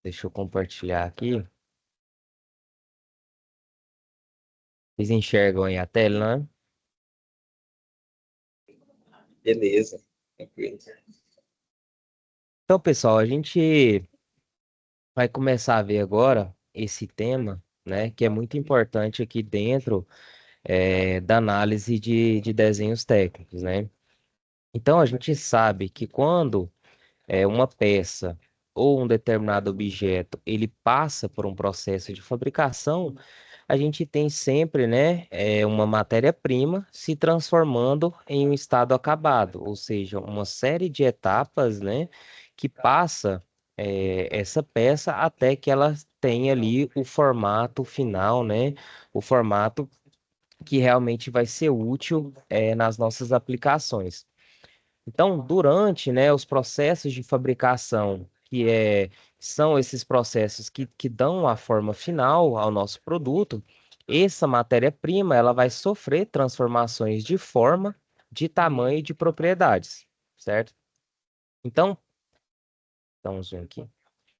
Deixa eu compartilhar aqui. Vocês enxergam aí a tela, né? Beleza, tranquilo. Então, pessoal, a gente vai começar a ver agora esse tema, né? Que é muito importante aqui dentro da análise de desenhos técnicos, né? Então, a gente sabe que quando uma peça ou um determinado objeto ele passa por um processo de fabricação, a gente tem sempre, né, uma matéria-prima se transformando em um estado acabado, ou seja, uma série de etapas, né, que passa essa peça até que ela tenha ali o formato final, né, o formato que realmente vai ser útil, nas nossas aplicações. Então, durante, né, os processos de fabricação, são esses processos que dão a forma final ao nosso produto, essa matéria-prima ela vai sofrer transformações de forma, de tamanho e de propriedades, certo? Então, dá um zoom aqui.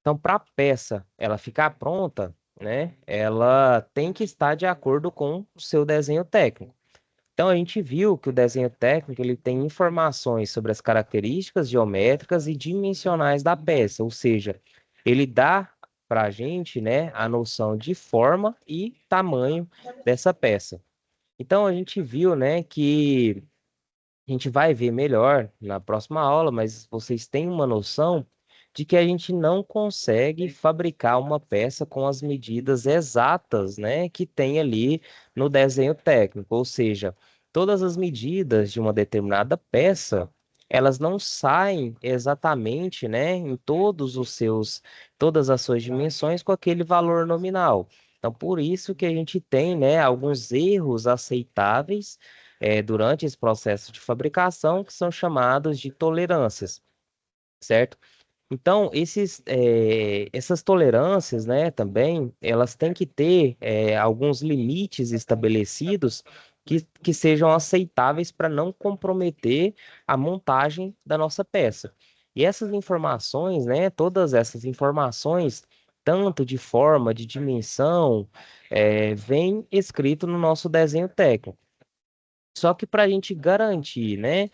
Então, para a peça ela ficar pronta, né, ela tem que estar de acordo com o seu desenho técnico. Então a gente viu que o desenho técnico ele tem informações sobre as características geométricas e dimensionais da peça, ou seja, ele dá para a gente, né, a noção de forma e tamanho dessa peça. Então a gente viu, né, que a gente vai ver melhor na próxima aula, mas vocês têm uma noção de que a gente não consegue fabricar uma peça com as medidas exatas, né, que tem ali no desenho técnico, ou seja, todas as medidas de uma determinada peça, elas não saem exatamente, né, em todas as suas dimensões com aquele valor nominal. Então, por isso que a gente tem, né, alguns erros aceitáveis durante esse processo de fabricação, que são chamados de tolerâncias, certo? Então, essas tolerâncias, né, também, elas têm que ter alguns limites estabelecidos que sejam aceitáveis para não comprometer a montagem da nossa peça. E essas informações, né, todas essas informações, tanto de forma, de dimensão, vem escrito no nosso desenho técnico. Só que para a gente garantir, né,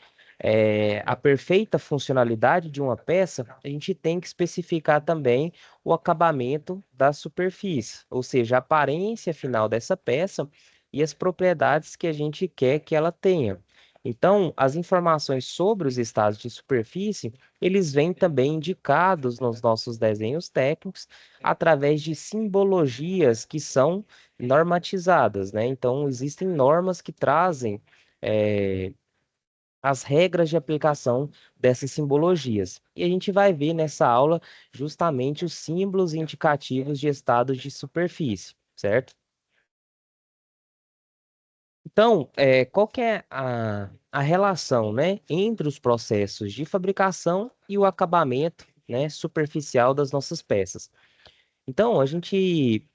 a perfeita funcionalidade de uma peça, a gente tem que especificar também o acabamento da superfície, ou seja, a aparência final dessa peça e as propriedades que a gente quer que ela tenha. Então, as informações sobre os estados de superfície, eles vêm também indicados nos nossos desenhos técnicos através de simbologias que são normatizadas, né? Então, existem normas que trazem é, as regras de aplicação dessas simbologias. E a gente vai ver nessa aula justamente os símbolos indicativos de estados de superfície, certo? Então, qual que é a relação, né, entre os processos de fabricação e o acabamento, né, superficial das nossas peças? Então, a gente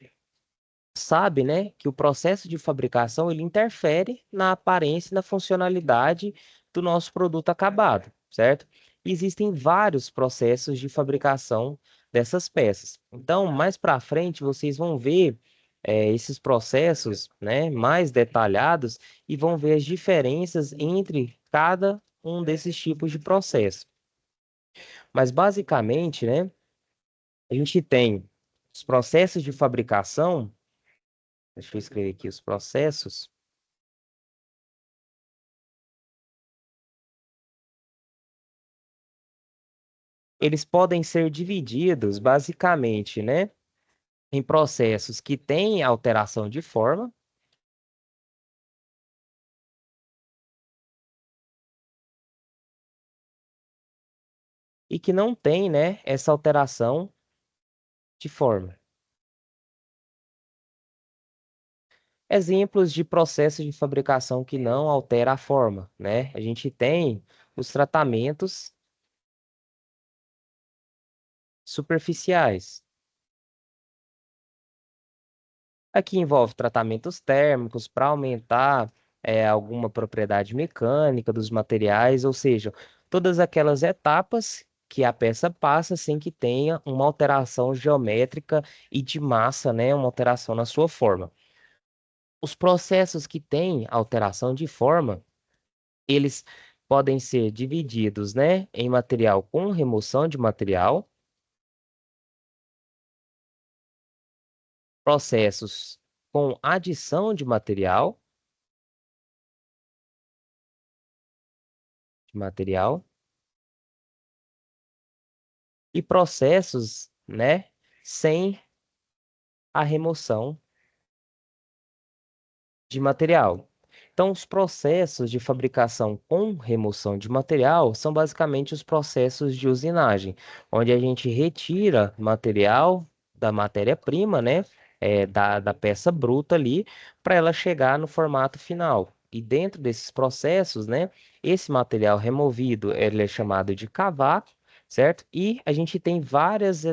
sabe, né, que o processo de fabricação ele interfere na aparência e na funcionalidade do nosso produto acabado, certo? Existem vários processos de fabricação dessas peças. Então, mais para frente, vocês vão ver esses processos, né, mais detalhados e vão ver as diferenças entre cada um desses tipos de processo. Mas, basicamente, né, a gente tem os processos de fabricação. Deixa eu escrever aqui os processos. Eles podem ser divididos basicamente, né, em processos que têm alteração de forma e que não têm, né, essa alteração de forma. Exemplos de processos de fabricação que não altera a forma, né? A gente tem os tratamentos superficiais. Aqui envolve tratamentos térmicos para aumentar alguma propriedade mecânica dos materiais, ou seja, todas aquelas etapas que a peça passa sem que tenha uma alteração geométrica e de massa, né? Uma alteração na sua forma. Os processos que têm alteração de forma, eles podem ser divididos, né, em material com remoção de material, processos com adição de material e processos, né, sem a remoção de material. Então, os processos de fabricação com remoção de material são basicamente os processos de usinagem, onde a gente retira material da matéria-prima, né, da peça bruta ali, para ela chegar no formato final. E dentro desses processos, né, esse material removido, ele é chamado de cavaco, certo? E a gente tem vários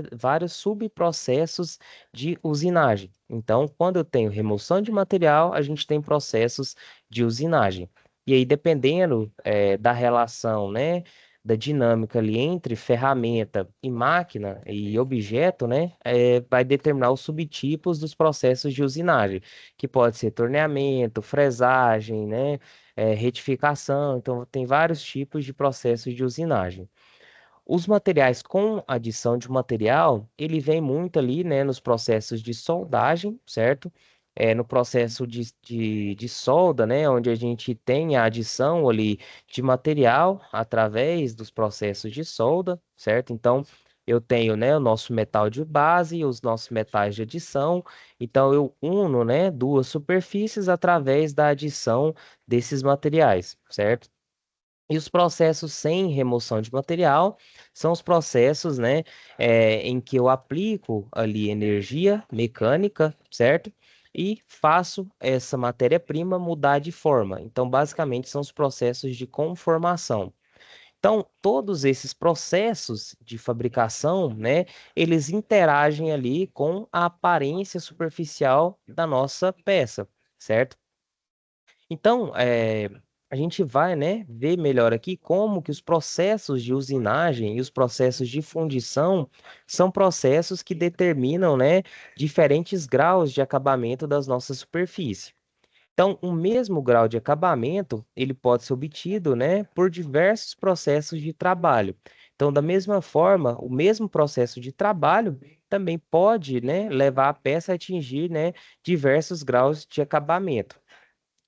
subprocessos de usinagem. Então, quando eu tenho remoção de material, a gente tem processos de usinagem. E aí, dependendo, da relação, né, da dinâmica ali entre ferramenta e máquina e objeto, né, vai determinar os subtipos dos processos de usinagem, que pode ser torneamento, fresagem, né, retificação. Então, tem vários tipos de processos de usinagem. Os materiais com adição de material, ele vem muito ali, né, nos processos de soldagem, certo? No processo de solda, né, onde a gente tem a adição ali de material através dos processos de solda, certo? Então, eu tenho, né, o nosso metal de base e os nossos metais de adição. Então, eu uno, né, duas superfícies através da adição desses materiais, certo? E os processos sem remoção de material são os processos, né, em que eu aplico ali energia mecânica, certo? E faço essa matéria-prima mudar de forma. Então, basicamente, são os processos de conformação. Então, todos esses processos de fabricação, né, eles interagem ali com a aparência superficial da nossa peça, certo? Então, a gente vai, né, ver melhor aqui como que os processos de usinagem e os processos de fundição são processos que determinam, né, diferentes graus de acabamento das nossas superfícies. Então, o mesmo grau de acabamento, ele pode ser obtido, né, por diversos processos de trabalho. Então, da mesma forma, o mesmo processo de trabalho também pode, né, levar a peça a atingir, né, diversos graus de acabamento.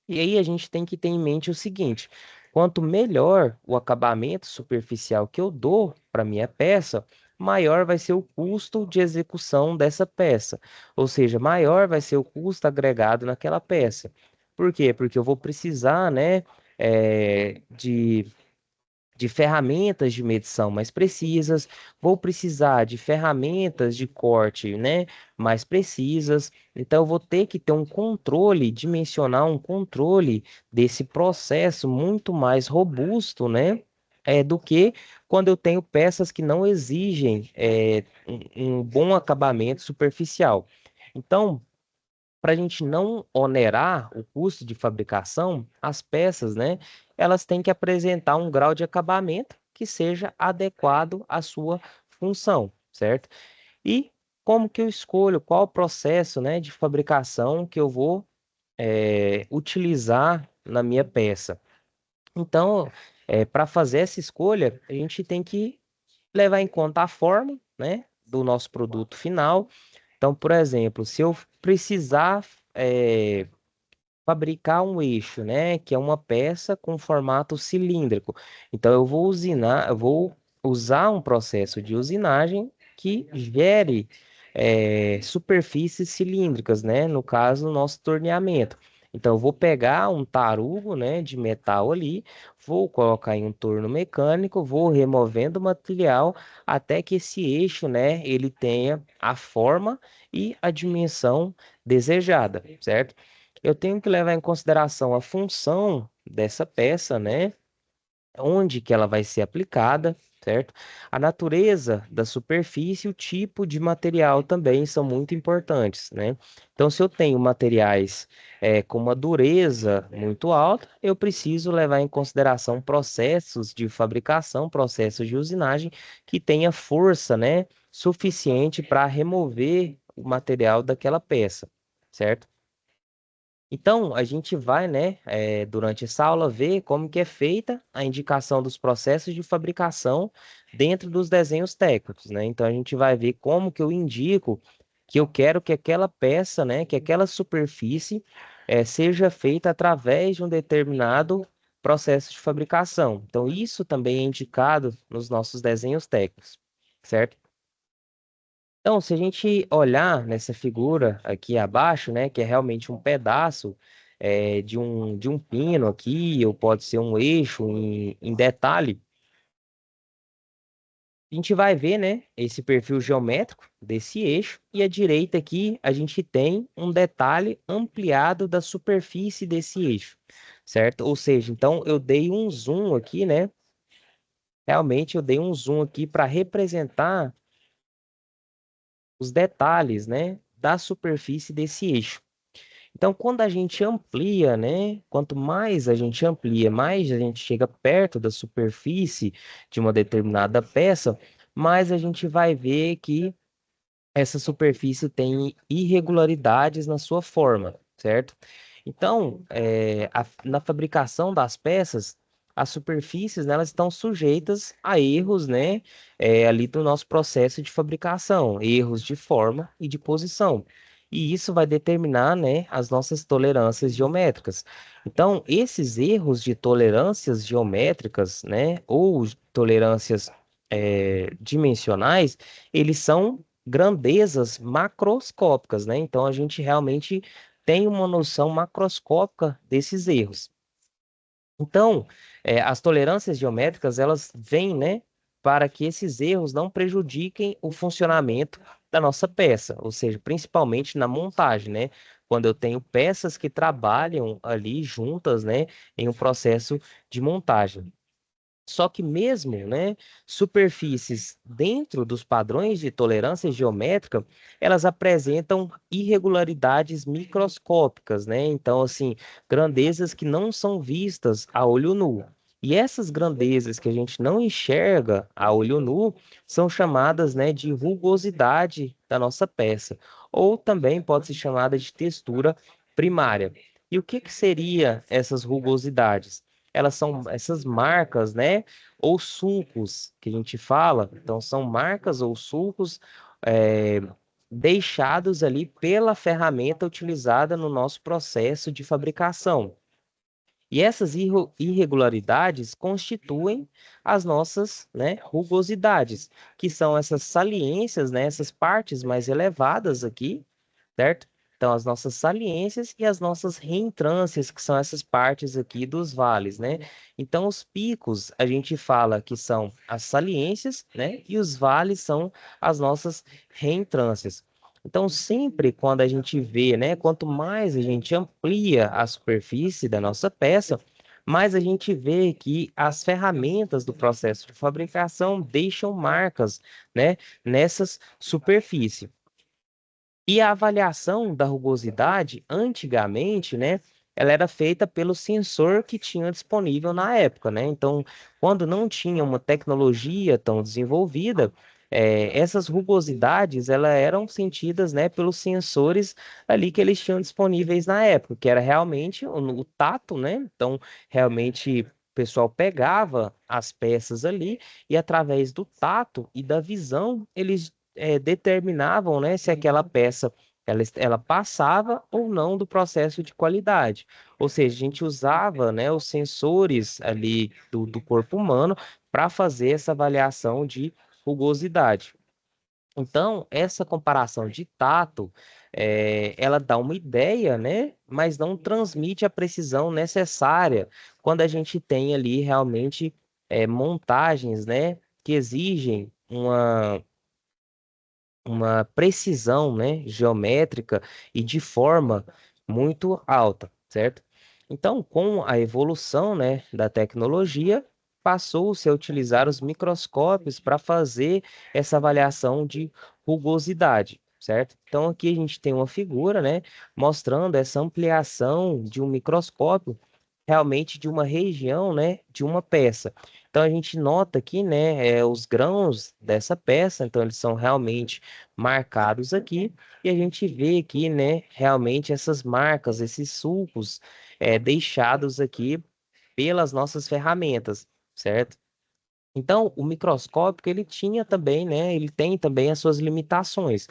E aí a gente tem que ter em mente o seguinte: quanto melhor o acabamento superficial que eu dou para minha peça, maior vai ser o custo de execução dessa peça. Ou seja, maior vai ser o custo agregado naquela peça. Por quê? Porque eu vou precisar, né, de ferramentas de medição mais precisas, vou precisar de ferramentas de corte, né, mais precisas. Então, eu vou ter que ter um controle, dimensionar um controle desse processo muito mais robusto, né, do que quando eu tenho peças que não exigem, um bom acabamento superficial. Então, para a gente não onerar o custo de fabricação, as peças, né, elas têm que apresentar um grau de acabamento que seja adequado à sua função, certo? E como que eu escolho qual o processo, né, de fabricação que eu vou utilizar na minha peça? Então, para fazer essa escolha, a gente tem que levar em conta a forma, né, do nosso produto final. Então, por exemplo, se eu precisar fabricar um eixo, né, que é uma peça com formato cilíndrico. Então eu vou usar um processo de usinagem que gere superfícies cilíndricas, né, no caso, o nosso torneamento. Então eu vou pegar um tarugo, né, de metal ali, vou colocar em um torno mecânico, vou removendo o material até que esse eixo, né, ele tenha a forma e a dimensão desejada, certo? Eu tenho que levar em consideração a função dessa peça, né? Onde que ela vai ser aplicada. certo? A natureza da superfície e o tipo de material também são muito importantes, né? Então, se eu tenho materiais com uma dureza muito alta, eu preciso levar em consideração processos de fabricação, processos de usinagem que tenha força, né, suficiente para remover o material daquela peça, certo? Então, a gente vai, né, durante essa aula, ver como que é feita a indicação dos processos de fabricação dentro dos desenhos técnicos, né? Então, a gente vai ver como que eu indico que eu quero que aquela peça, né, que aquela superfície, seja feita através de um determinado processo de fabricação. Então, isso também é indicado nos nossos desenhos técnicos, certo? Então, se a gente olhar nessa figura aqui abaixo, né, que é realmente um pedaço de um pino aqui, ou pode ser um eixo em detalhe, a gente vai ver, né, esse perfil geométrico desse eixo, e à direita aqui a gente tem um detalhe ampliado da superfície desse eixo, certo? Ou seja, então eu dei um zoom aqui, né? Realmente eu dei um zoom aqui para representar os detalhes, né, da superfície desse eixo. Então, quando a gente amplia, né? Quanto mais a gente amplia, mais a gente chega perto da superfície de uma determinada peça, mais a gente vai ver que essa superfície tem irregularidades na sua forma, certo? Então, na fabricação das peças, as superfícies, né, elas estão sujeitas a erros, né, ali do nosso processo de fabricação, erros de forma e de posição. E isso vai determinar, né, as nossas tolerâncias geométricas. Então, esses erros de tolerâncias geométricas, né, ou tolerâncias dimensionais, eles são grandezas macroscópicas, né? Então a gente realmente tem uma noção macroscópica desses erros. Então, as tolerâncias geométricas, elas vêm, né, para que esses erros não prejudiquem o funcionamento da nossa peça, ou seja, principalmente na montagem, né? Quando eu tenho peças que trabalham ali juntas, né, em um processo de montagem. Só que mesmo, né, superfícies dentro dos padrões de tolerância geométrica, elas apresentam irregularidades microscópicas, né? Então, assim, grandezas que não são vistas a olho nu. E essas grandezas que a gente não enxerga a olho nu são chamadas, né, de rugosidade da nossa peça, ou também pode ser chamada de textura primária. E o que que seria essas rugosidades? Elas são essas marcas, né? Ou sulcos que a gente fala. Então, são marcas ou sulcos é, deixados ali pela ferramenta utilizada no nosso processo de fabricação. E essas irregularidades constituem as nossas, né, rugosidades, que são essas saliências, né, essas partes mais elevadas aqui, certo? Então, as nossas saliências e as nossas reentrâncias, que são essas partes aqui dos vales, né? Então, os picos, a gente fala que são as saliências, né? E os vales são as nossas reentrâncias. Então, sempre quando a gente vê, né? Quanto mais a gente amplia a superfície da nossa peça, mais a gente vê que as ferramentas do processo de fabricação deixam marcas, né? Nessas superfícies. E a avaliação da rugosidade, antigamente, né, ela era feita pelo sensor que tinha disponível na época, né? Então, quando não tinha uma tecnologia tão desenvolvida, essas rugosidades, elas eram sentidas, né, pelos sensores ali que eles tinham disponíveis na época, que era realmente o tato, né? Então, realmente o pessoal pegava as peças ali e através do tato e da visão, eles determinavam, né, se aquela peça ela passava ou não do processo de qualidade. Ou seja, a gente usava, né, os sensores ali do corpo humano para fazer essa avaliação de rugosidade. Então, essa comparação de tato, ela dá uma ideia, né, mas não transmite a precisão necessária quando a gente tem ali realmente montagens, né, que exigem uma precisão, né, geométrica e de forma muito alta, certo? Então, com a evolução, né, da tecnologia, passou-se a utilizar os microscópios para fazer essa avaliação de rugosidade, certo? Então aqui a gente tem uma figura, né, mostrando essa ampliação de um microscópio realmente de uma região, né, de uma peça. Então a gente nota aqui, né, os grãos dessa peça, então eles são realmente marcados aqui, e a gente vê aqui, né, realmente essas marcas, esses sulcos deixados aqui pelas nossas ferramentas, certo? Então, o microscópico, ele tinha também, né, ele tem também as suas limitações.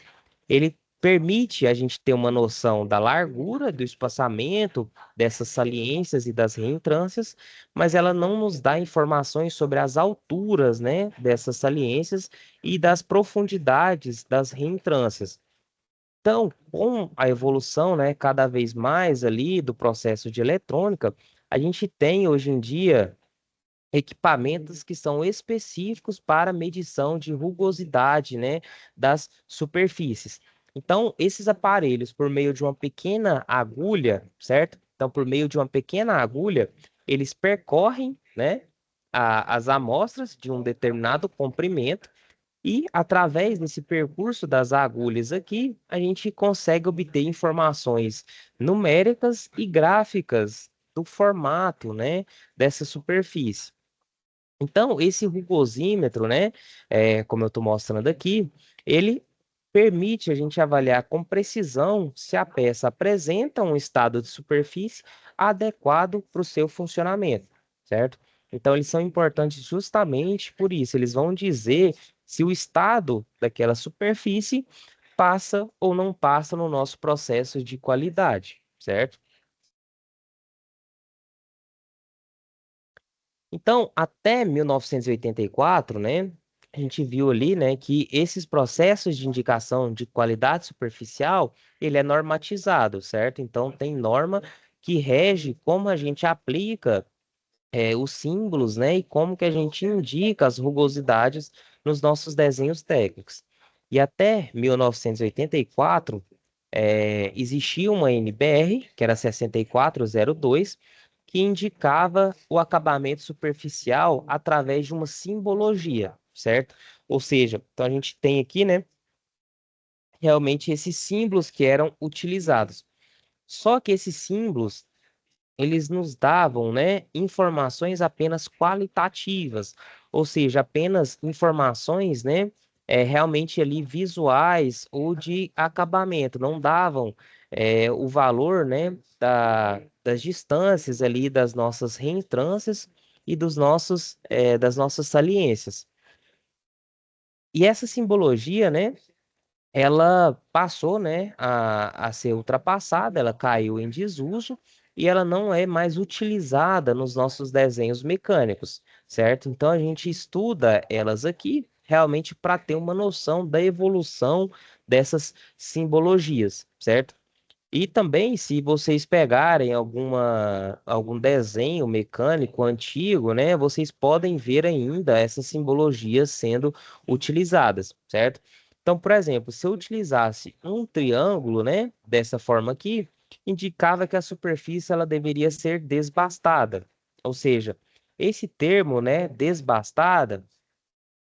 Ele permite a gente ter uma noção da largura, do espaçamento, dessas saliências e das reentrâncias, mas ela não nos dá informações sobre as alturas, né, dessas saliências e das profundidades das reentrâncias. Então, com a evolução, né, cada vez mais ali do processo de eletrônica, a gente tem hoje em dia equipamentos que são específicos para medição de rugosidade, né, das superfícies. Então, esses aparelhos, por meio de uma pequena agulha, certo? Então, por meio de uma pequena agulha, eles percorrem, né, as amostras de um determinado comprimento e, através desse percurso das agulhas aqui, a gente consegue obter informações numéricas e gráficas do formato, né, dessa superfície. Então, esse rugosímetro, né, como eu estou mostrando aqui, ele permite a gente avaliar com precisão se a peça apresenta um estado de superfície adequado para o seu funcionamento, certo? Então, eles são importantes justamente por isso. Eles vão dizer se o estado daquela superfície passa ou não passa no nosso processo de qualidade, certo? Então, até 1984, né, a gente viu ali, né, que esses processos de indicação de qualidade superficial, ele é normatizado, certo? Então, tem norma que rege como a gente aplica os símbolos, né, e como que a gente indica as rugosidades nos nossos desenhos técnicos. E até 1984, existia uma NBR, que era 6402, que indicava o acabamento superficial através de uma simbologia, certo? Ou seja, então a gente tem aqui, né, realmente esses símbolos que eram utilizados. Só que esses símbolos eles nos davam, né, informações apenas qualitativas, ou seja, apenas informações, né, realmente ali visuais ou de acabamento, não davam o valor, né, das distâncias ali das nossas reentrâncias e das nossas saliências. E essa simbologia, né, ela passou, né, a ser ultrapassada, ela caiu em desuso e ela não é mais utilizada nos nossos desenhos mecânicos, certo? Então a gente estuda elas aqui realmente para ter uma noção da evolução dessas simbologias, certo? E também, se vocês pegarem algum desenho mecânico antigo, né, vocês podem ver ainda essas simbologias sendo utilizadas, certo? Então, por exemplo, se eu utilizasse um triângulo, né, dessa forma aqui, indicava que a superfície ela deveria ser desbastada. Ou seja, esse termo, né, desbastada,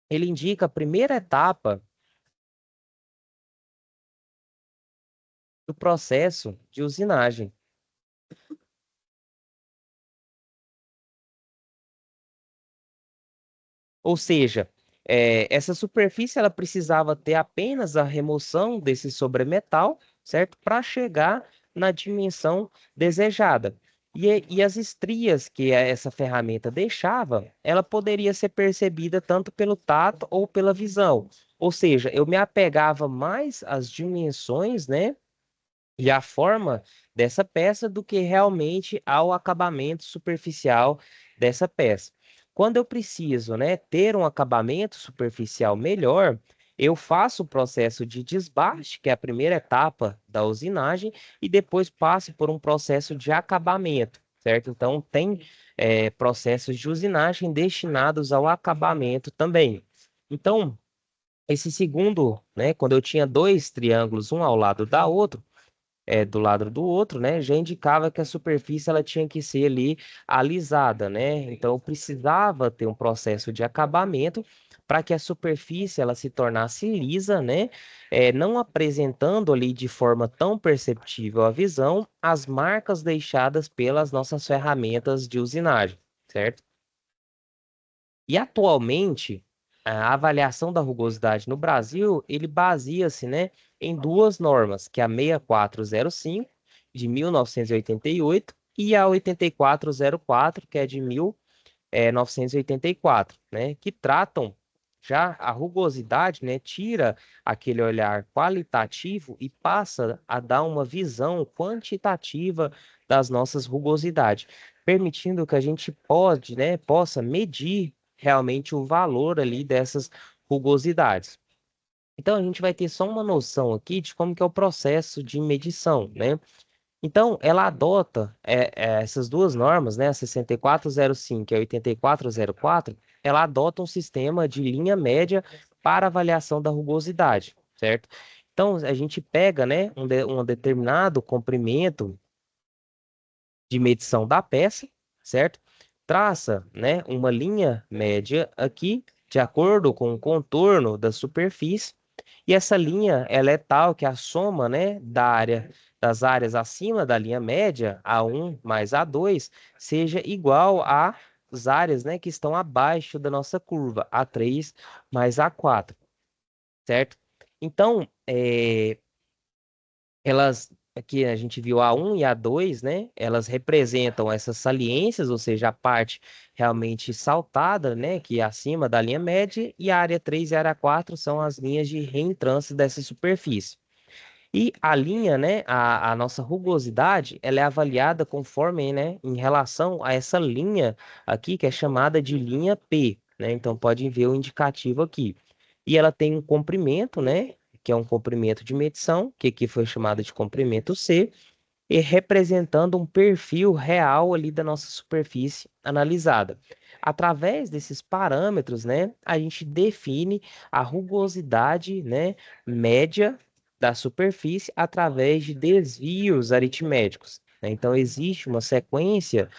ele indica a primeira etapa do processo de usinagem. Ou seja, essa superfície ela precisava ter apenas a remoção desse sobremetal, certo? Para chegar na dimensão desejada. E as estrias que essa ferramenta deixava, ela poderia ser percebida tanto pelo tato ou pela visão. Ou seja, eu me apegava mais às dimensões, né? E à forma dessa peça do que realmente ao acabamento superficial dessa peça. Quando eu preciso, né, ter um acabamento superficial melhor, eu faço o processo de desbaste, que é a primeira etapa da usinagem, e depois passo por um processo de acabamento, certo? Então, tem processos de usinagem destinados ao acabamento também. Então, esse segundo, né, quando eu tinha dois triângulos, um ao lado da outro, do lado do outro, né, já indicava que a superfície ela tinha que ser ali alisada, né? Então precisava ter um processo de acabamento para que a superfície ela se tornasse lisa, né? Não apresentando ali de forma tão perceptível à visão as marcas deixadas pelas nossas ferramentas de usinagem, certo? E atualmente, a avaliação da rugosidade no Brasil, ele baseia-se, né, em duas normas, que é a 6405 de 1988 e a 8404 que é de 1984, né, que tratam já a rugosidade, né, tira aquele olhar qualitativo e passa a dar uma visão quantitativa das nossas rugosidades, permitindo que a gente possa medir realmente o valor ali dessas rugosidades. Então a gente vai ter só uma noção aqui de como que é o processo de medição, né? Então, ela adota essas duas normas, né, a 6405 e a 8404, ela adota um sistema de linha média para avaliação da rugosidade, certo? Então, a gente pega, né, um determinado comprimento de medição da peça, certo? Traça, né, uma linha média aqui, de acordo com o contorno da superfície, e essa linha, ela é tal que a soma, né, das áreas acima da linha média, A1 mais A2, seja igual às áreas, né, que estão abaixo da nossa curva, A3 mais A4, certo? Então, aqui a gente viu A1 e A2, né? Elas representam essas saliências, ou seja, a parte realmente saltada, né? Que é acima da linha média, e a área 3 e a área 4 são as linhas de reentrância dessa superfície. E a linha, né, a nossa rugosidade, ela é avaliada conforme, né, em relação a essa linha aqui, que é chamada de linha P, né? Então, pode ver o indicativo aqui. E ela tem um comprimento, né, que é um comprimento de medição, que aqui foi chamado de comprimento C, e representando um perfil real ali da nossa superfície analisada. Através desses parâmetros, né, a gente define a rugosidade, né, média da superfície através de desvios aritméticos, né? Então, existe uma sequência,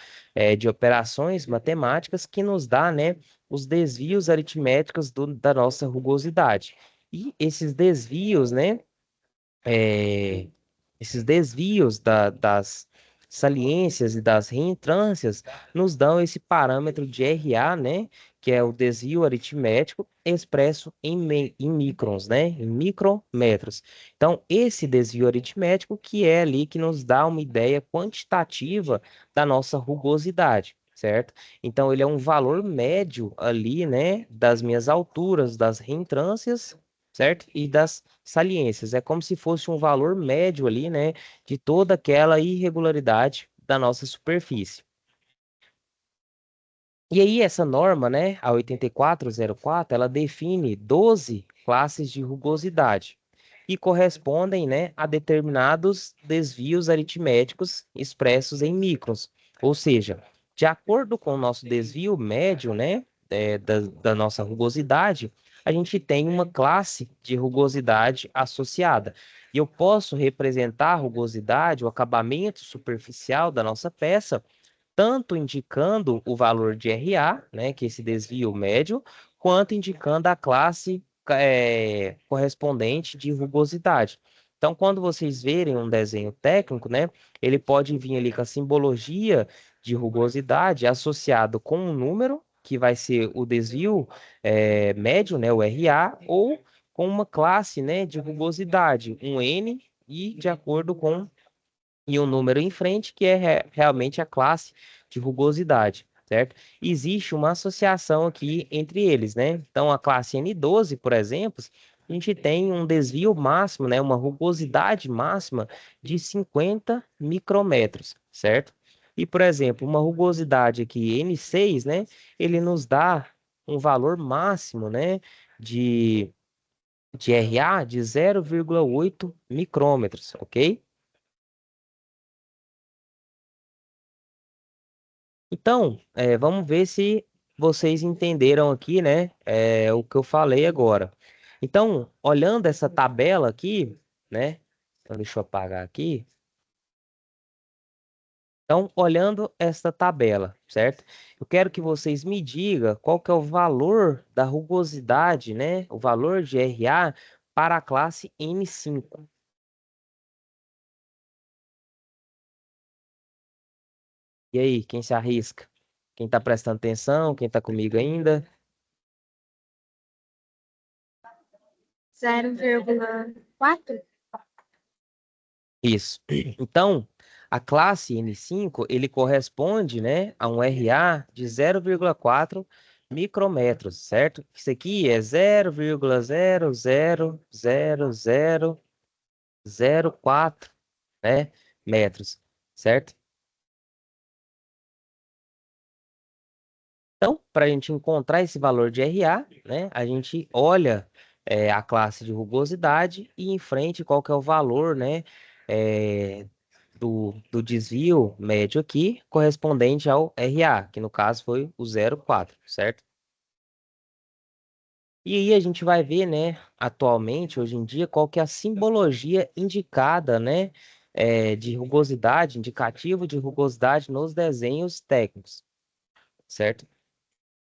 de operações matemáticas que nos dá, né, os desvios aritméticos da nossa rugosidade. E esses desvios, né, é, esses desvios das saliências e das reentrâncias nos dão esse parâmetro de RA, né, que é o desvio aritmético expresso em microns, né, em micrometros. Então, esse desvio aritmético que é ali que nos dá uma ideia quantitativa da nossa rugosidade. Certo? Então, ele é um valor médio ali, né, das minhas alturas, das reentrâncias, certo? E das saliências. É como se fosse um valor médio ali, né, de toda aquela irregularidade da nossa superfície. E aí, essa norma, né, a 8404, ela define 12 classes de rugosidade e correspondem, né, a determinados desvios aritméticos expressos em microns. Ou seja, de acordo com o nosso desvio médio, né, da nossa rugosidade, a gente tem uma classe de rugosidade associada. E eu posso representar a rugosidade, o acabamento superficial da nossa peça tanto indicando o valor de RA, né, que é esse desvio médio, quanto indicando a classe correspondente de rugosidade. Então, quando vocês verem um desenho técnico, né, ele pode vir ali com a simbologia de rugosidade associado com um número, que vai ser o desvio médio, né, o RA, ou com uma classe, né, de rugosidade, um N, e de acordo com e um número em frente, que é realmente a classe de rugosidade, certo? Existe uma associação aqui entre eles, né? Então, a classe N12, por exemplo, a gente tem um desvio máximo, né? Uma rugosidade máxima de 50 micrômetros, certo? E, por exemplo, uma rugosidade aqui N6, né? Ele nos dá um valor máximo, né? De, de RA de 0,8 micrômetros, ok? Então, vamos ver se vocês entenderam aqui, né, o que eu falei agora. Então, olhando essa tabela aqui, né, então deixa eu apagar aqui. Então, olhando esta tabela, certo? Eu quero que vocês me digam qual que é o valor da rugosidade, né? O valor de RA para a classe N5. E aí, quem se arrisca? Quem está prestando atenção? Quem está comigo ainda? 0,4? Isso. Então, a classe N5, ele corresponde, né, a um RA de 0,4 micrometros, certo? Isso aqui é 0,0000004, né, metros, certo? Então, para a gente encontrar esse valor de RA, né, a gente olha a classe de rugosidade e em frente qual que é o valor, né, eh, do desvio médio aqui, correspondente ao RA, que no caso foi o 0,4, certo? E aí a gente vai ver, né, atualmente, hoje em dia, qual que é a simbologia indicada, né, de rugosidade, indicativo de rugosidade nos desenhos técnicos, certo?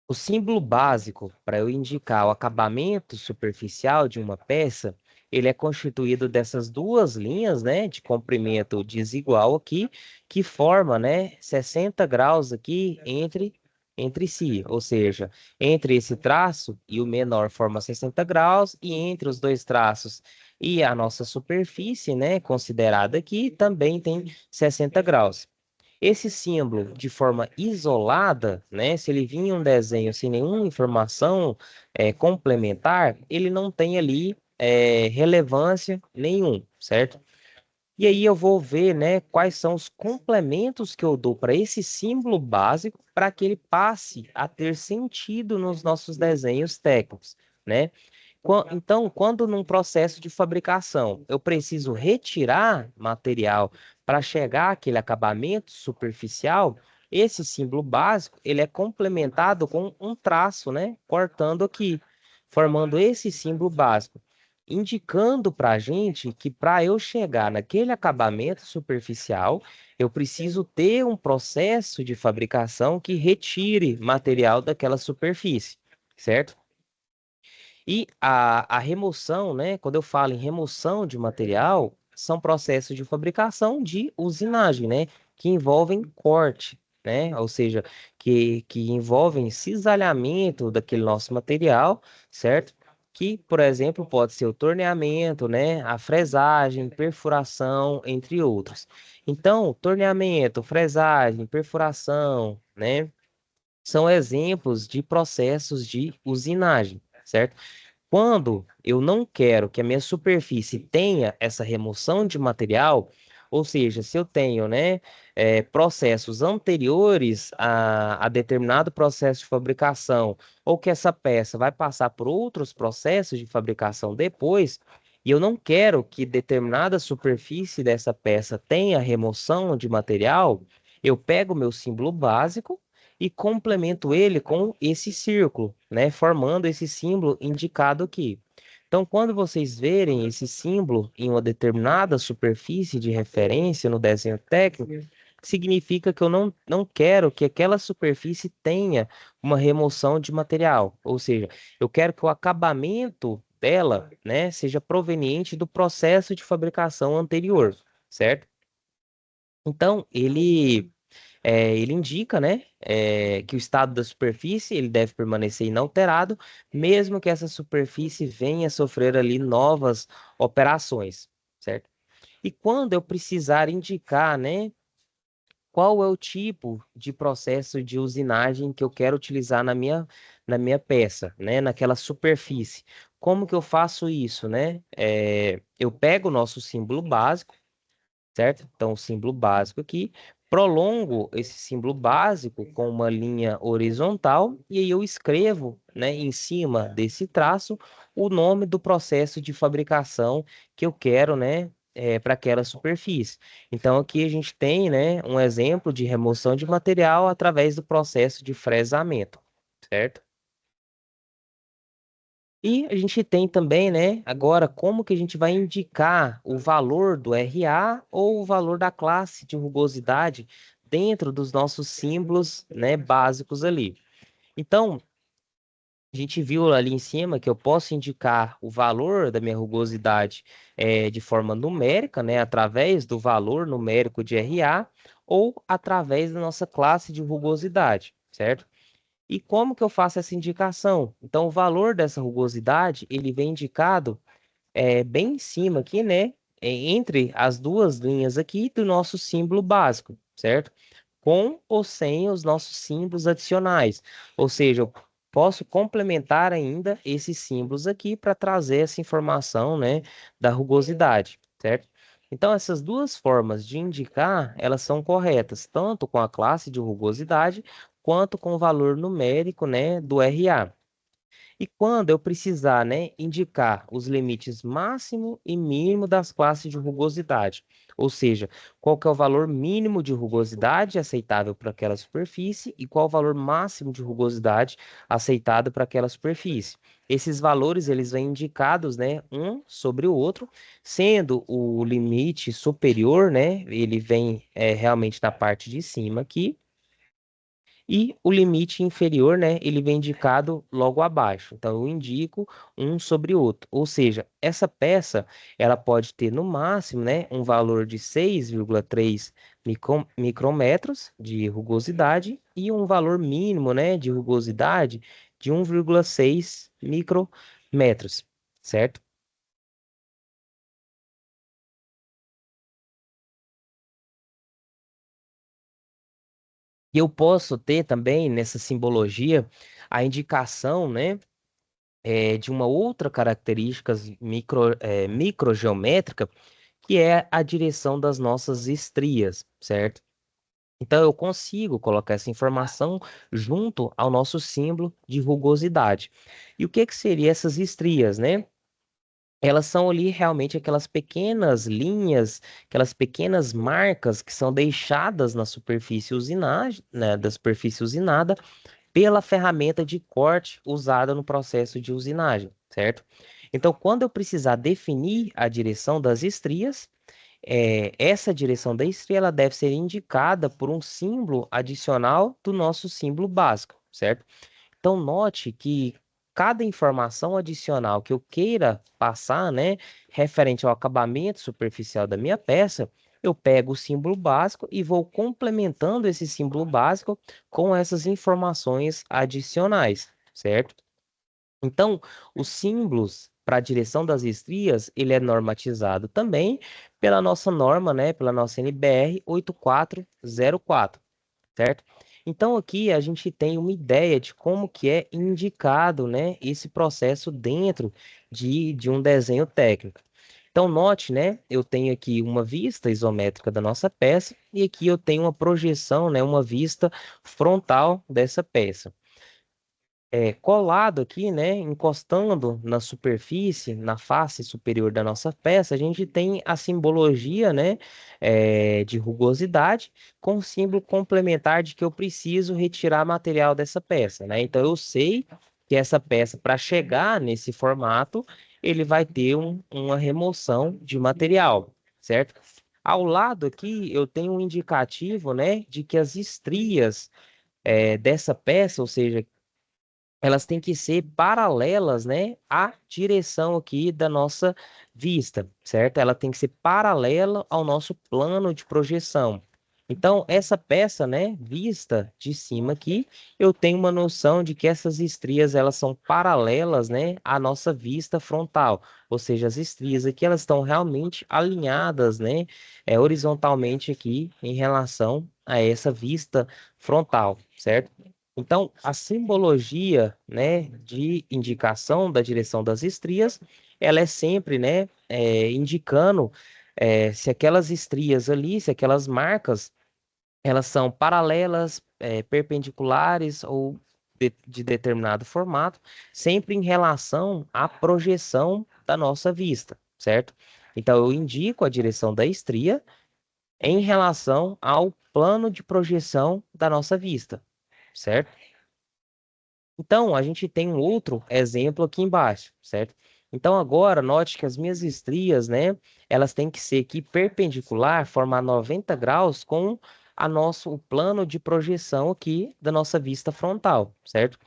O símbolo básico para eu indicar o acabamento superficial de uma peça, ele é constituído dessas duas linhas, né, de comprimento desigual aqui, que forma, né, 60 graus aqui entre si, ou seja, entre esse traço e o menor forma 60 graus e entre os dois traços e a nossa superfície, né, considerada aqui, também tem 60 graus. Esse símbolo, de forma isolada, né, se ele vir em um desenho sem nenhuma informação complementar, ele não tem ali relevância nenhum, certo? E aí eu vou ver, né, quais são os complementos que eu dou para esse símbolo básico para que ele passe a ter sentido nos nossos desenhos técnicos, né? Então, quando num processo de fabricação eu preciso retirar material para chegar àquele acabamento superficial, esse símbolo básico ele é complementado com um traço, né? Cortando aqui, formando esse símbolo básico, indicando para a gente que para eu chegar naquele acabamento superficial, eu preciso ter um processo de fabricação que retire material daquela superfície, certo? E a remoção, né? Quando eu falo em remoção de material, são processos de fabricação de usinagem, né? Que envolvem corte, né? Ou seja, que envolvem cisalhamento daquele nosso material, certo? Que, por exemplo, pode ser o torneamento, né? A fresagem, perfuração, entre outros. Então, torneamento, fresagem, perfuração, né? São exemplos de processos de usinagem, certo? Quando eu não quero que a minha superfície tenha essa remoção de material, ou seja, se eu tenho, né, processos anteriores a determinado processo de fabricação, ou que essa peça vai passar por outros processos de fabricação depois, e eu não quero que determinada superfície dessa peça tenha remoção de material, eu pego o meu símbolo básico e complemento ele com esse círculo, né, formando esse símbolo indicado aqui. Então, quando vocês verem esse símbolo em uma determinada superfície de referência no desenho técnico, significa que eu não quero que aquela superfície tenha uma remoção de material. Ou seja, eu quero que o acabamento dela, né, seja proveniente do processo de fabricação anterior, certo? Então, ele indica, né, que o estado da superfície ele deve permanecer inalterado, mesmo que essa superfície venha a sofrer ali novas operações, certo? E quando eu precisar indicar, né, qual é o tipo de processo de usinagem que eu quero utilizar na minha peça, né, naquela superfície, como que eu faço isso, né? Eu pego o nosso símbolo básico, certo? Então, o símbolo básico aqui, prolongo esse símbolo básico com uma linha horizontal e aí eu escrevo, né, em cima desse traço o nome do processo de fabricação que eu quero, né, para aquela superfície. Então, aqui a gente tem, né, um exemplo de remoção de material através do processo de fresamento, certo? E a gente tem também, né, agora como que a gente vai indicar o valor do RA ou o valor da classe de rugosidade dentro dos nossos símbolos, né, básicos ali. Então, a gente viu ali em cima que eu posso indicar o valor da minha rugosidade de forma numérica, né, através do valor numérico de RA ou através da nossa classe de rugosidade, certo? E como que eu faço essa indicação? Então, o valor dessa rugosidade, ele vem indicado bem em cima aqui, né? Entre as duas linhas aqui do nosso símbolo básico, certo? Com ou sem os nossos símbolos adicionais. Ou seja, eu posso complementar ainda esses símbolos aqui para trazer essa informação, né, da rugosidade, certo? Então, essas duas formas de indicar, elas são corretas, tanto com a classe de rugosidade, quanto com o valor numérico, né, do RA. E quando eu precisar, né, indicar os limites máximo e mínimo das classes de rugosidade, ou seja, qual que é o valor mínimo de rugosidade aceitável para aquela superfície e qual o valor máximo de rugosidade aceitado para aquela superfície. Esses valores eles vêm indicados, né, um sobre o outro, sendo o limite superior, né, ele vem realmente na parte de cima aqui. E o limite inferior, né, ele vem indicado logo abaixo. Então, eu indico um sobre o outro. Ou seja, essa peça, ela pode ter no máximo, né, um valor de 6,3 micrômetros de rugosidade e um valor mínimo, né, de rugosidade de 1,6 micrômetros, certo? E eu posso ter também nessa simbologia a indicação, né, de uma outra característica microgeométrica, que é a direção das nossas estrias, certo? Então, eu consigo colocar essa informação junto ao nosso símbolo de rugosidade. E o que que seria essas estrias, né? Elas são ali realmente aquelas pequenas linhas, aquelas pequenas marcas que são deixadas na superfície usinada, né, da superfície usinada pela ferramenta de corte usada no processo de usinagem, certo? Então, quando eu precisar definir a direção das estrias, essa direção da estria ela deve ser indicada por um símbolo adicional do nosso símbolo básico, certo? Então, note que cada informação adicional que eu queira passar, né, referente ao acabamento superficial da minha peça, eu pego o símbolo básico e vou complementando esse símbolo básico com essas informações adicionais, certo? Então, os símbolos para a direção das estrias, ele é normatizado também pela nossa norma, né, pela nossa NBR 8404, certo? Então aqui a gente tem uma ideia de como que é indicado, né, esse processo dentro de um desenho técnico. Então note, né, eu tenho aqui uma vista isométrica da nossa peça e aqui eu tenho uma projeção, né, uma vista frontal dessa peça colado aqui, né, encostando na superfície, na face superior da nossa peça, a gente tem a simbologia, né, de rugosidade com o símbolo complementar de que eu preciso retirar material dessa peça, né? Então eu sei que essa peça, para chegar nesse formato, ele vai ter uma remoção de material, certo? Ao lado aqui eu tenho um indicativo, né, de que as estrias dessa peça, ou seja, elas têm que ser paralelas, né, à direção aqui da nossa vista, certo? Ela tem que ser paralela ao nosso plano de projeção. Então, essa peça, né, vista de cima aqui, eu tenho uma noção de que essas estrias, elas são paralelas, né, à nossa vista frontal. Ou seja, as estrias aqui, elas estão realmente alinhadas, né, horizontalmente aqui em relação a essa vista frontal, certo? Então, a simbologia, né, de indicação da direção das estrias, ela é sempre, né, indicando se aquelas estrias ali, se aquelas marcas, elas são paralelas, perpendiculares ou de determinado formato, sempre em relação à projeção da nossa vista, certo? Então, eu indico a direção da estria em relação ao plano de projeção da nossa vista, certo? Então, a gente tem um outro exemplo aqui embaixo, certo? Então, agora, note que as minhas estrias, né, elas têm que ser aqui perpendicular, formar 90 graus com o plano de projeção aqui da nossa vista frontal, certo?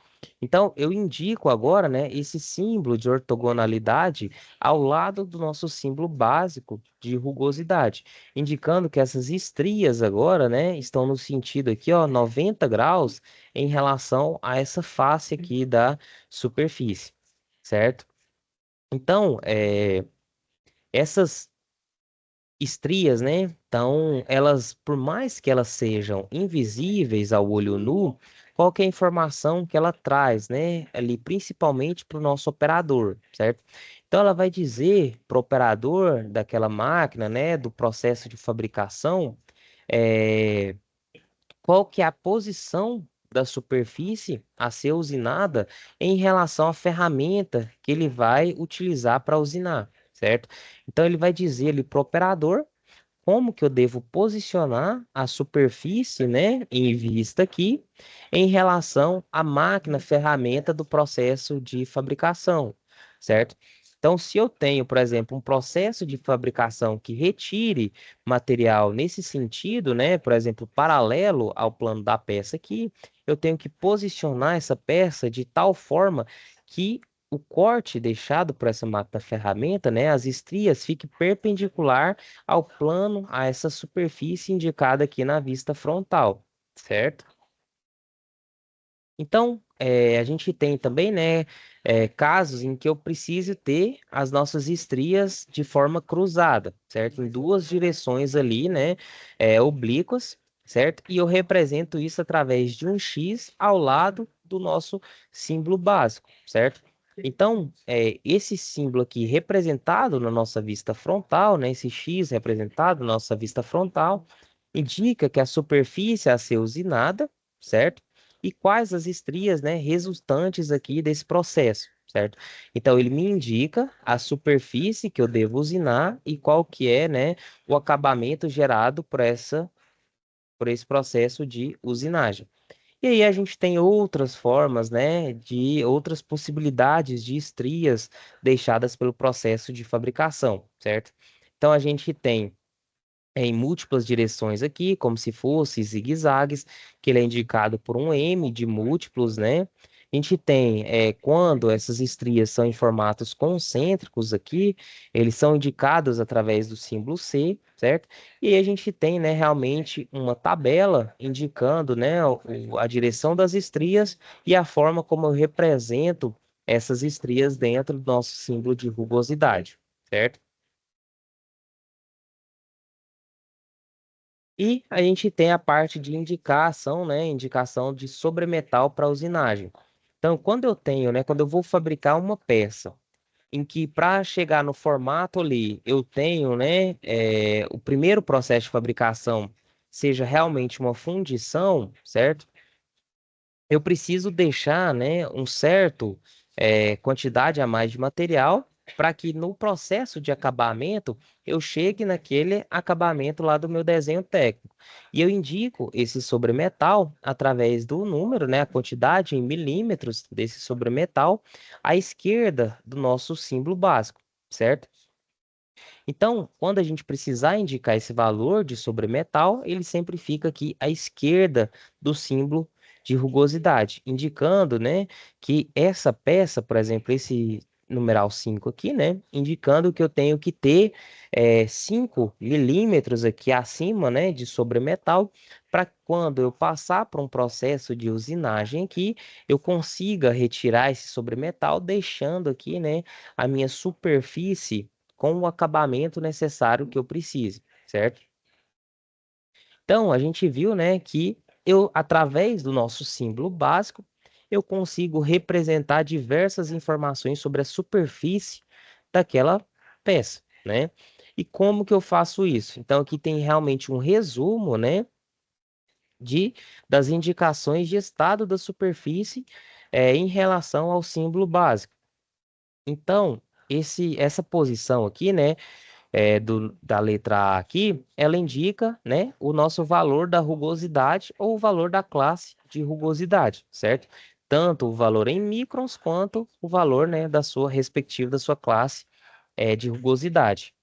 Então, eu indico agora, né, esse símbolo de ortogonalidade ao lado do nosso símbolo básico de rugosidade, indicando que essas estrias agora, né, estão no sentido aqui, ó, 90 graus em relação a essa face aqui da superfície, certo? Então, essas estrias, né? Então, elas, por mais que elas sejam invisíveis ao olho nu, qual que é a informação que ela traz, né? Ali, principalmente para o nosso operador, certo? Então, ela vai dizer para o operador daquela máquina, né? Do processo de fabricação, eh, qual que é a posição da superfície a ser usinada em relação à ferramenta que ele vai utilizar para usinar, certo? Então, ele vai dizer ali para o operador como que eu devo posicionar a superfície, né, em vista aqui, em relação à máquina, ferramenta do processo de fabricação, certo? Então, se eu tenho, por exemplo, um processo de fabricação que retire material nesse sentido, né, por exemplo, paralelo ao plano da peça aqui, eu tenho que posicionar essa peça de tal forma que o corte deixado por essa máquina ferramenta, né, as estrias, fique perpendicular ao plano, a essa superfície indicada aqui na vista frontal, certo? Então, a gente tem também, né, casos em que eu preciso ter as nossas estrias de forma cruzada, certo? Em duas direções ali, né, oblíquas, certo? E eu represento isso através de um X ao lado do nosso símbolo básico, certo? Então, esse símbolo aqui representado na nossa vista frontal, né, esse X representado na nossa vista frontal, indica que a superfície a ser usinada, certo? E quais as estrias, né, resultantes aqui desse processo, certo? Então, ele me indica a superfície que eu devo usinar e qual que é, né, o acabamento gerado por esse processo de usinagem. E aí a gente tem outras formas, né, de outras possibilidades de estrias deixadas pelo processo de fabricação, certo? Então, a gente tem em múltiplas direções aqui, como se fosse zigue-zagues, que ele é indicado por um M de múltiplos, né? A gente tem, quando essas estrias são em formatos concêntricos aqui, eles são indicados através do símbolo C, certo? E aí a gente tem, né, realmente uma tabela indicando, né, a direção das estrias e a forma como eu represento essas estrias dentro do nosso símbolo de rugosidade, certo? E a gente tem a parte de indicação, né? Indicação de sobremetal para usinagem. Então, quando eu tenho, né? Quando eu vou fabricar uma peça, em que para chegar no formato ali, eu tenho, né? O primeiro processo de fabricação seja realmente uma fundição, certo? Eu preciso deixar, né, um certo quantidade a mais de material para que no processo de acabamento eu chegue naquele acabamento lá do meu desenho técnico. E eu indico esse sobremetal através do número, né, a quantidade em milímetros desse sobremetal à esquerda do nosso símbolo básico, certo? Então, quando a gente precisar indicar esse valor de sobremetal, ele sempre fica aqui à esquerda do símbolo de rugosidade, indicando, né, que essa peça, por exemplo, esse numeral 5 aqui, né, indicando que eu tenho que ter 5 milímetros aqui acima, né, de sobremetal, para quando eu passar por um processo de usinagem aqui, eu consiga retirar esse sobremetal, deixando aqui, né, a minha superfície com o acabamento necessário que eu precise, certo? Então, a gente viu, né, que eu, através do nosso símbolo básico, eu consigo representar diversas informações sobre a superfície daquela peça, né? E como que eu faço isso? Então, aqui tem realmente um resumo, né, de, das indicações de estado da superfície em relação ao símbolo básico. Então, essa posição aqui, né, da letra A aqui, ela indica, né, o nosso valor da rugosidade ou o valor da classe de rugosidade, certo? Tanto o valor em microns quanto o valor, né, da sua respectiva, da sua classe de rugosidade.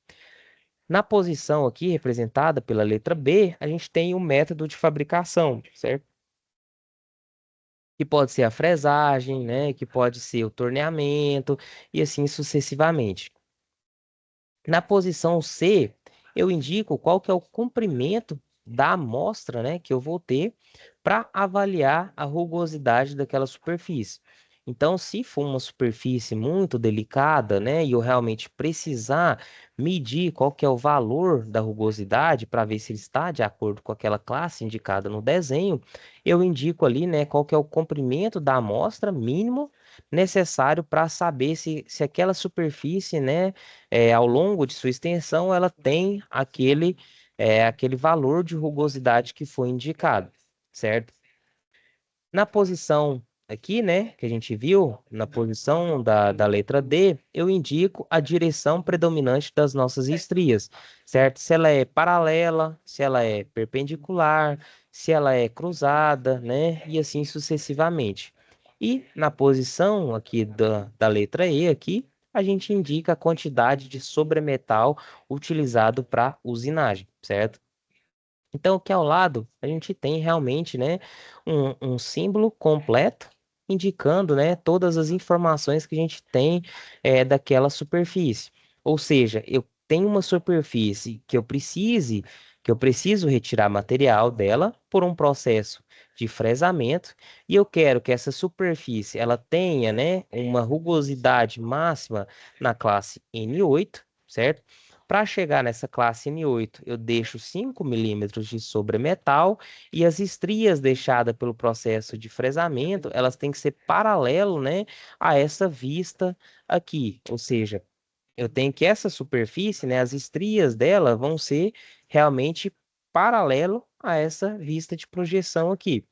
Na posição aqui, representada pela letra B, a gente tem o método de fabricação, certo? Que pode ser a fresagem, né? Que pode ser o torneamento e assim sucessivamente. Na posição C, eu indico qual que é o comprimento da amostra, né, que eu vou ter para avaliar a rugosidade daquela superfície. Então, se for uma superfície muito delicada, né, e eu realmente precisar medir qual que é o valor da rugosidade para ver se ele está de acordo com aquela classe indicada no desenho, eu indico ali, né, qual que é o comprimento da amostra mínimo necessário para saber se aquela superfície, né, ao longo de sua extensão, ela tem aquele valor de rugosidade que foi indicado, certo? Na posição aqui, né, que a gente viu, na posição da letra D, eu indico a direção predominante das nossas estrias, certo? Se ela é paralela, se ela é perpendicular, se ela é cruzada, né, e assim sucessivamente. E na posição aqui da letra E aqui, a gente indica a quantidade de sobremetal utilizado para usinagem, certo? Então, aqui ao lado, a gente tem realmente, né, um símbolo completo indicando, né, todas as informações que a gente tem daquela superfície. Ou seja, eu tenho uma superfície que eu preciso retirar material dela por um processo de fresamento e eu quero que essa superfície ela tenha, né, uma rugosidade máxima na classe N8, certo? Para chegar nessa classe N8, eu deixo 5 milímetros de sobremetal e as estrias deixadas pelo processo de fresamento, elas têm que ser paralelo, né, a essa vista aqui. Ou seja, eu tenho que essa superfície, né, as estrias dela vão ser realmente paralelo a essa vista de projeção aqui,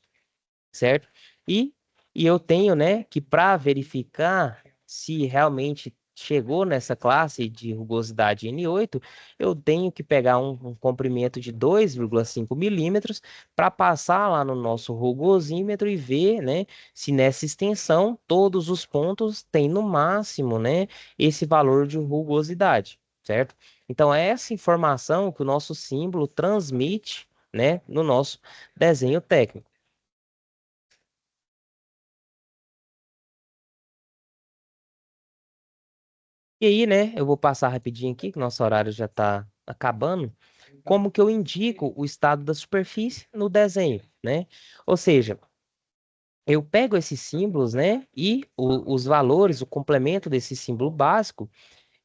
certo? E, e eu tenho, né, que para verificar se realmente chegou nessa classe de rugosidade N8, eu tenho que pegar um comprimento de 2,5 milímetros para passar lá no nosso rugosímetro e ver, né, se nessa extensão todos os pontos têm no máximo, né, esse valor de rugosidade, certo? Então, é essa informação que o nosso símbolo transmite, né, no nosso desenho técnico. E aí, né, eu vou passar rapidinho aqui, que nosso horário já está acabando. Como que eu indico o estado da superfície no desenho, né? Ou seja, eu pego esses símbolos, né, e os valores, o complemento desse símbolo básico,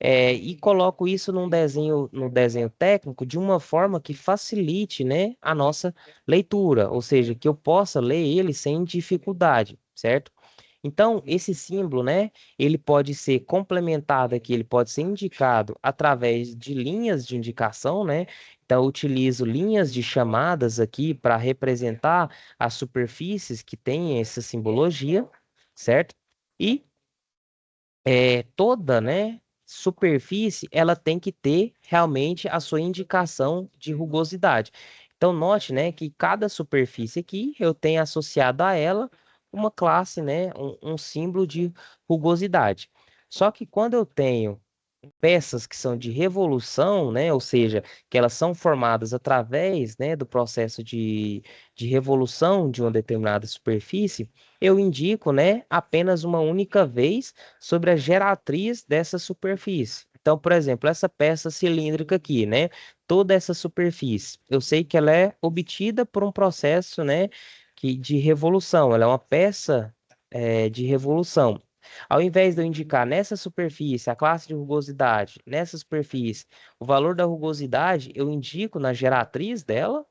e coloco isso no desenho técnico de uma forma que facilite, né, a nossa leitura, ou seja, que eu possa ler ele sem dificuldade, certo? Então, esse símbolo, né, ele pode ser complementado aqui, ele pode ser indicado através de linhas de indicação, né? Então, eu utilizo linhas de chamadas aqui para representar as superfícies que têm essa simbologia, certo? E toda, né, superfície, ela tem que ter realmente a sua indicação de rugosidade. Então, note, né, que cada superfície aqui eu tenho associado a ela uma classe, né, um símbolo de rugosidade. Só que quando eu tenho peças que são de revolução, né? Ou seja, que elas são formadas através, né, do processo de revolução de uma determinada superfície, eu indico, né, apenas uma única vez sobre a geratriz dessa superfície. Então, por exemplo, essa peça cilíndrica aqui, né? Toda essa superfície, eu sei que ela é obtida por um processo, né, de revolução. Ela é uma peça, de revolução. Ao invés de eu indicar nessa superfície a classe de rugosidade, nessa superfície o valor da rugosidade, eu indico na geratriz dela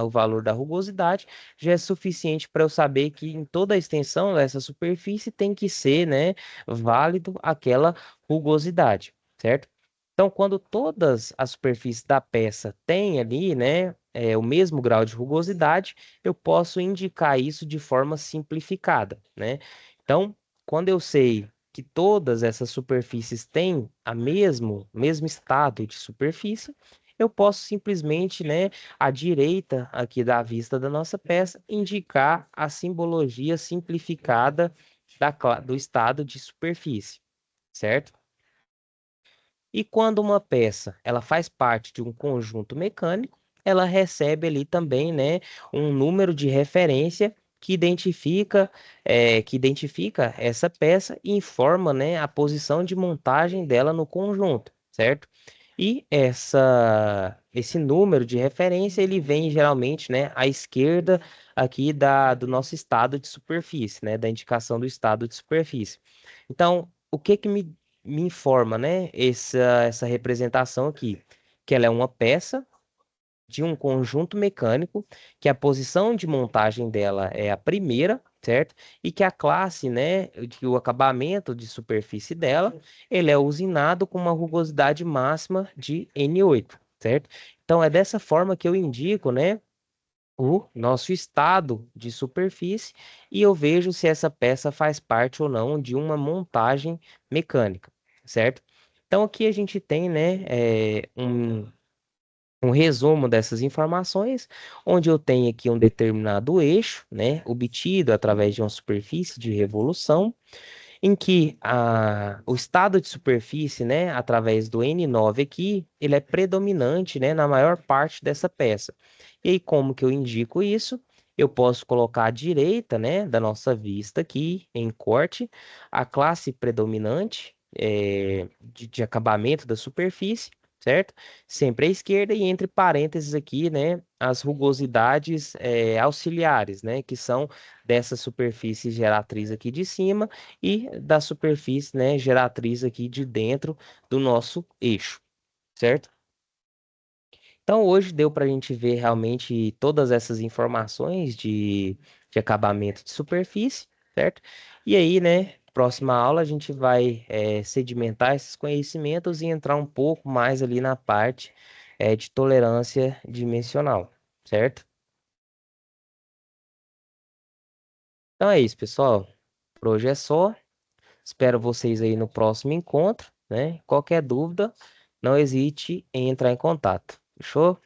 o valor da rugosidade, já é suficiente para eu saber que em toda a extensão dessa superfície tem que ser, né, válido aquela rugosidade, certo? Então, quando todas as superfícies da peça têm ali, né, o mesmo grau de rugosidade, eu posso indicar isso de forma simplificada, né? Então, quando eu sei que todas essas superfícies têm a mesmo estado de superfície, eu posso simplesmente, né, à direita aqui da vista da nossa peça, indicar a simbologia simplificada do estado de superfície, certo? E quando uma peça ela faz parte de um conjunto mecânico, ela recebe ali também, né, um número de referência que identifica essa peça e informa, né, a posição de montagem dela no conjunto, certo? E esse número de referência ele vem geralmente, né, à esquerda aqui do nosso estado de superfície, né, da indicação do estado de superfície. Então, o que que me informa, né, essa representação aqui? Que ela é uma peça de um conjunto mecânico, que a posição de montagem dela é a primeira, certo? E que a classe, né, que o acabamento de superfície dela, ele é usinado com uma rugosidade máxima de N8, certo? Então é dessa forma que eu indico, né, o nosso estado de superfície e eu vejo se essa peça faz parte ou não de uma montagem mecânica, certo? Então aqui a gente tem, né, um resumo dessas informações, onde eu tenho aqui um determinado eixo, né, obtido através de uma superfície de revolução, em que o estado de superfície, né, através do N9 aqui, ele é predominante, né, na maior parte dessa peça. E aí, como que eu indico isso? Eu posso colocar à direita, né, da nossa vista aqui, em corte, a classe predominante de acabamento da superfície, certo? Sempre à esquerda e entre parênteses aqui, né, as rugosidades auxiliares, né, que são dessa superfície geratriz aqui de cima e da superfície, né, geratriz aqui de dentro do nosso eixo, certo? Então hoje deu para a gente ver realmente todas essas informações de acabamento de superfície, certo? E aí, né, próxima aula a gente vai sedimentar esses conhecimentos e entrar um pouco mais ali na parte de tolerância dimensional, certo? Então é isso, pessoal. Por hoje é só. Espero vocês aí no próximo encontro, né? Qualquer dúvida, não hesite em entrar em contato. Fechou?